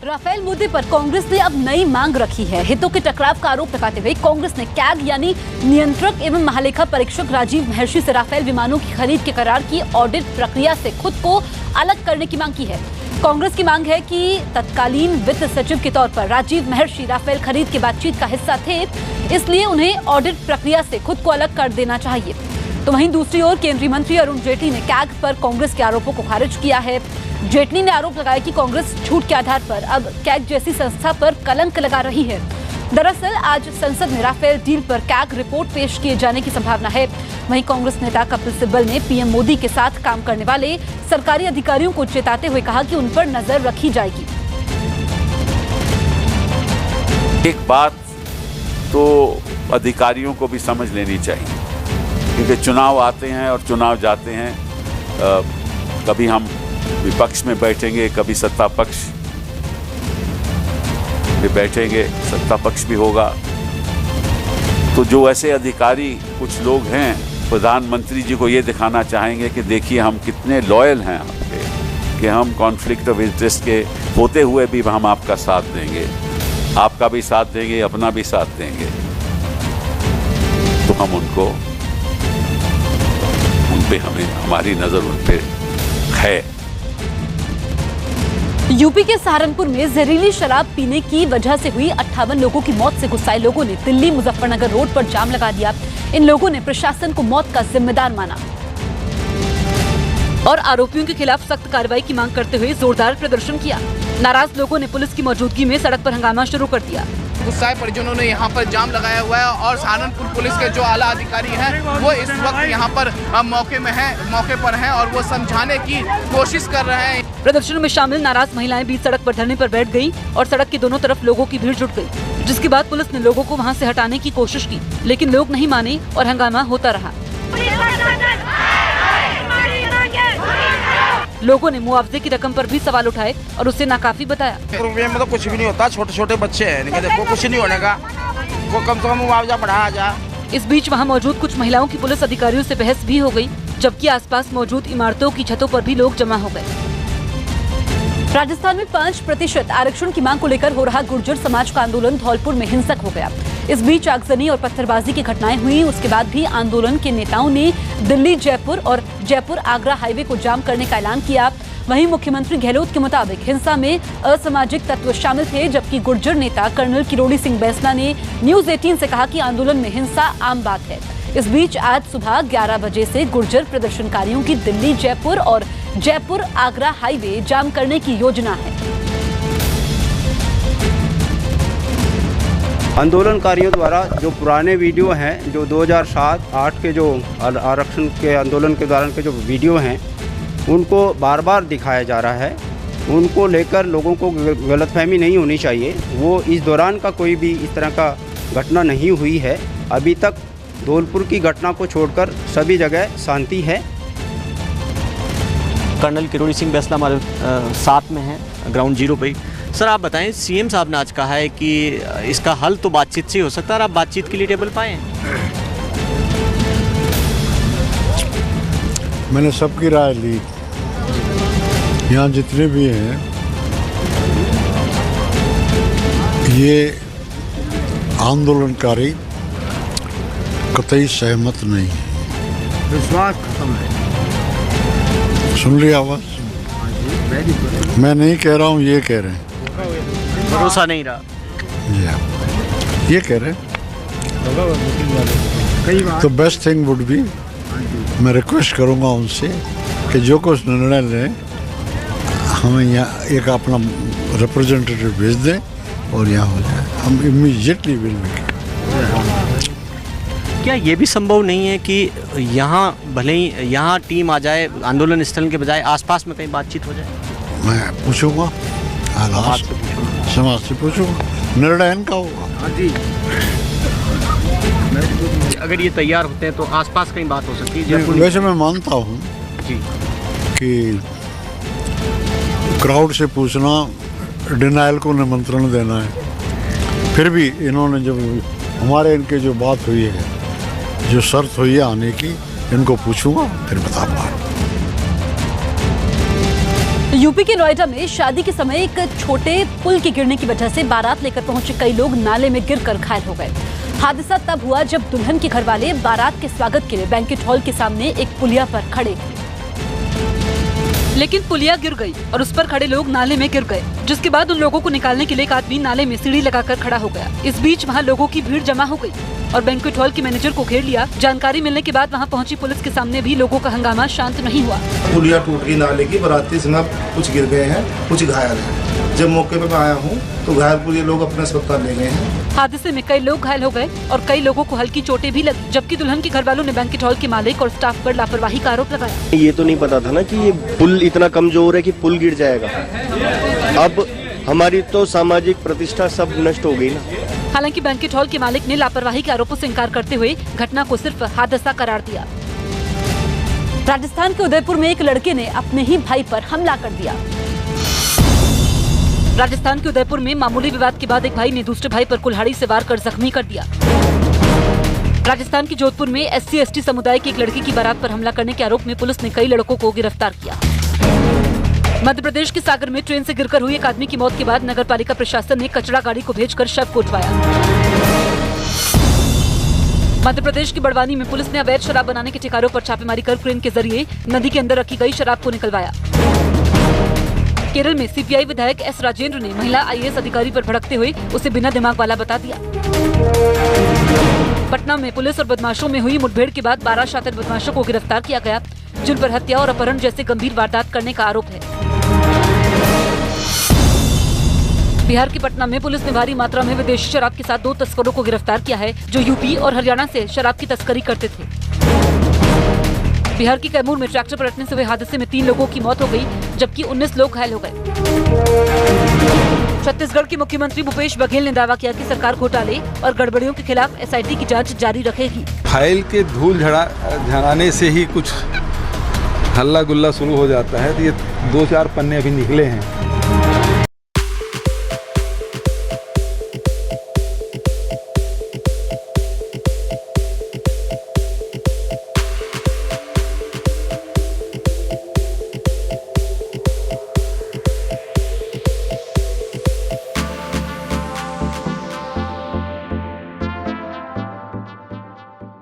Rafale मुद्दे पर कांग्रेस ने अब नई मांग रखी है। हितों के टकराव का आरोप लगाते हुए कांग्रेस ने कैग यानी नियंत्रक एवं महालेखा परीक्षक राजीव महर्षि से राफेल विमानों की खरीद के करार की ऑडिट प्रक्रिया से खुद को अलग करने की मांग की है। कांग्रेस की मांग है कि तत्कालीन वित्त सचिव के तौर पर राजीव महर्षि राफेल खरीद की बातचीत का हिस्सा थे, इसलिए उन्हें ऑडिट प्रक्रिया से खुद को अलग कर देना चाहिए। तो वहीं दूसरी ओर केंद्रीय मंत्री अरुण जेटली ने कैग पर कांग्रेस के आरोपों को खारिज किया है। जेटली ने आरोप लगाया कि कांग्रेस झूठ के आधार पर अब कैग जैसी संस्था पर कलंक लगा रही है। दरअसल आज संसद में राफेल डील पर कैग रिपोर्ट पेश किए जाने की संभावना है। वहीं कांग्रेस नेता कपिल सिब्बल ने पीएम मोदी के साथ काम करने वाले सरकारी अधिकारियों को चेताते हुए कहा कि उन पर नजर रखी जाएगी। एक बात तो अधिकारियों को भी समझ लेनी चाहिए, क्योंकि चुनाव आते हैं और चुनाव जाते हैं। कभी हम विपक्ष में बैठेंगे, कभी सत्ता पक्ष में बैठेंगे, सत्ता पक्ष भी होगा। तो जो ऐसे अधिकारी कुछ लोग हैं, प्रधानमंत्री जी को ये दिखाना चाहेंगे कि देखिए हम कितने लॉयल हैं आपके, कि हम कॉन्फ्लिक्ट ऑफ इंटरेस्ट के होते हुए भी हम आपका साथ देंगे, आपका भी साथ देंगे, अपना भी साथ देंगे। तो हम उन पे हमें हमारी नजर उन पे है। यूपी के सहारनपुर में जहरीली शराब पीने की वजह से हुई 58 लोगों की मौत से गुस्साए लोगों ने दिल्ली मुजफ्फरनगर रोड पर जाम लगा दिया। इन लोगों ने प्रशासन को मौत का जिम्मेदार माना और आरोपियों के खिलाफ सख्त कार्रवाई की मांग करते हुए जोरदार प्रदर्शन किया। नाराज लोगों ने पुलिस की मौजूदगी में सड़क पर हंगामा शुरू कर दिया। गुस्साए परिजनों ने यहाँ पर जाम लगाया हुआ है और सहारनपुर पुलिस के जो आला अधिकारी हैं वो इस वक्त यहाँ पर मौके पर हैं और वो समझाने की कोशिश कर रहे हैं। प्रदर्शन में शामिल नाराज महिलाएं बीच सड़क पर धरने पर बैठ गयी और सड़क के दोनों तरफ लोगों की भीड़ जुट गई, जिसके बाद पुलिस ने लोगों को वहाँ से हटाने की कोशिश की, लेकिन लोग नहीं माने और हंगामा होता रहा। लोगों ने मुआवजे की रकम पर भी सवाल उठाए और उसे नाकाफी बताया। रुपये में तो कुछ भी नहीं होता, छोटे छोटे बच्चे हैं, देखो कुछ नहीं होने का, वो कम से कम मुआवजा बढ़ाया जाए। इस बीच वहां मौजूद कुछ महिलाओं की पुलिस अधिकारियों से बहस भी हो गई, जबकि आसपास मौजूद इमारतों की छतों पर भी लोग जमा हो गए। राजस्थान में 5% आरक्षण की मांग को लेकर हो रहा गुर्जर समाज का आंदोलन धौलपुर में हिंसक हो गया। इस बीच आगजनी और पत्थरबाजी की घटनाएं हुई। उसके बाद भी आंदोलन के नेताओं ने दिल्ली जयपुर और जयपुर आगरा हाईवे को जाम करने का ऐलान किया। वहीं मुख्यमंत्री गहलोत के मुताबिक हिंसा में असामाजिक तत्व शामिल थे, जबकि गुर्जर नेता कर्नल किरोड़ी सिंह बैंसला ने न्यूज 18 से कहा कि आंदोलन में हिंसा आम बात है। इस बीच आज सुबह 11 बजे से गुर्जर प्रदर्शनकारियों की दिल्ली जयपुर और जयपुर आगरा हाईवे जाम करने की योजना है। आंदोलनकारियों द्वारा जो पुराने वीडियो हैं, जो 2007-8 के जो आरक्षण के आंदोलन के दौरान के जो वीडियो हैं, उनको बार बार दिखाया जा रहा है। उनको लेकर लोगों को गलतफहमी नहीं होनी चाहिए। वो इस दौरान का कोई भी इस तरह का घटना नहीं हुई है। अभी तक धौलपुर की घटना को छोड़कर सभी जगह शांति है। कर्नल किरोड़ी सिंह बैंसला हमारे साथ में हैं ग्राउंड जीरो पे। सर आप बताएं, सीएम साहब ने आज कहा है कि इसका हल तो बातचीत से हो सकता है, और आप बातचीत के लिए टेबल पाए? मैंने सबकी राय ली। यहाँ जितने भी हैं ये आंदोलनकारी कतई सहमत नहीं है। विश्वास खत्म है। सुन लिया आवाज? मैं नहीं कह रहा हूँ, ये कह रहे हैं। भरोसा नहीं रहा, ये कह रहे हैं। तो बेस्ट थिंग वुड बी, मैं रिक्वेस्ट करूँगा उनसे कि जो कुछ निर्णय लें, हमें यहाँ एक अपना रिप्रेजेंटेटिव भेज दें और यहाँ हो जाए। हम इमीडिएटली विल मेक। क्या ये भी संभव नहीं है कि यहाँ भले ही यहाँ टीम आ जाए, आंदोलन स्थल के बजाय आसपास में कहीं बातचीत हो जाए? मैं पूछूंगा, समाज से पूछूंगा, निर्णय इनका होगा। जी, अगर ये तैयार होते हैं तो आसपास कहीं बात हो सकती है। वैसे मैं मानता हूँ जी कि क्राउड से पूछना डिनाइल को निमंत्रण देना है। फिर भी इन्होंने जब हमारे इनके जो बात हुई है, जो शर्त हुई है आने की, इनको पूछूंगा फिर बताऊंगा। यूपी के नोएडा में शादी के समय एक छोटे पुल के गिरने की वजह से बारात लेकर पहुंचे कई लोग नाले में गिरकर घायल हो गए। हादसा तब हुआ जब दुल्हन के घर वाले बारात के स्वागत के लिए बैंक्वेट हॉल के सामने एक पुलिया पर खड़े थे, लेकिन पुलिया गिर गई और उस पर खड़े लोग नाले में गिर गए, जिसके बाद उन लोगों को निकालने के लिए एक आदमी नाले में सीढ़ी लगाकर खड़ा हो गया। इस बीच वहां लोगों की भीड़ जमा हो गई और बैंक्वेट हॉल के मैनेजर को घेर लिया। जानकारी मिलने के बाद वहां पहुंची पुलिस के सामने भी लोगों का हंगामा शांत नहीं हुआ। पुलिया टूट गई नाले की, बाराती इसमें कुछ गिर गए हैं, कुछ घायल हैं। जब मौके पर मैं आया हूँ तो घायल पुलिया लोग अपने अस्पताल ले गए हैं। हादसे में कई लोग घायल हो गए और कई लोगों को हल्की चोटें भी लगी, जबकि दुल्हन के घर वालों ने बैंक्वेट हॉल के मालिक और स्टाफ पर लापरवाही का आरोप लगाया। ये तो नहीं पता था ना कि ये पुल इतना कमजोर है कि पुल गिर जाएगा। अब हमारी तो सामाजिक प्रतिष्ठा सब नष्ट हो गई ना। हालांकि बैंक्वेट हॉल के मालिक ने लापरवाही के आरोपों से इनकार करते हुए घटना को सिर्फ हादसा करार दिया। राजस्थान के उदयपुर में एक लड़के ने अपने ही भाई पर हमला कर दिया। राजस्थान के उदयपुर में मामूली विवाद के बाद एक भाई ने दूसरे भाई पर कुल्हाड़ी से वार कर जख्मी कर दिया। राजस्थान के जोधपुर में SC/ST समुदाय की एक लड़की की बारात पर हमला करने के आरोप में पुलिस ने कई लड़कों को गिरफ्तार किया। मध्य प्रदेश के सागर में ट्रेन से गिरकर हुई एक आदमी की मौत के बाद नगर पालिका प्रशासन ने कचरा गाड़ी को भेजकर शव को उठवाया। मध्य प्रदेश की बड़वानी में पुलिस ने अवैध शराब बनाने के ठिकानों पर छापेमारी कर क्रेन के जरिए नदी के अंदर रखी गई शराब को निकलवाया। केरल में CPI विधायक S राजेंद्र ने महिला IAS अधिकारी पर भड़कते हुए उसे बिना दिमाग वाला बता दिया। पटना में पुलिस और बदमाशों में हुई मुठभेड़ के बाद 12 शातिर बदमाशों को गिरफ्तार किया गया, जिन पर हत्या और अपहरण जैसे गंभीर वारदात करने का आरोप है। बिहार के पटना में पुलिस ने भारी मात्रा में विदेशी शराब के साथ 2 तस्करों को गिरफ्तार किया है, जो यूपी और हरियाणा से शराब की तस्करी करते थे। बिहार के कैमूर में ट्रैक्टर पलटने से हुए हादसे में 3 लोगों की मौत हो गई, जबकि 19 लोग घायल हो गए। छत्तीसगढ़ के मुख्यमंत्री भूपेश बघेल ने दावा किया कि सरकार घोटाले और गड़बड़ियों के खिलाफ SIT की जांच जारी रखेगी। फाइल के धूल झड़ाने से ही कुछ हल्ला गुल्ला शुरू हो जाता है। तो ये 2-4 पन्ने अभी निकले हैं,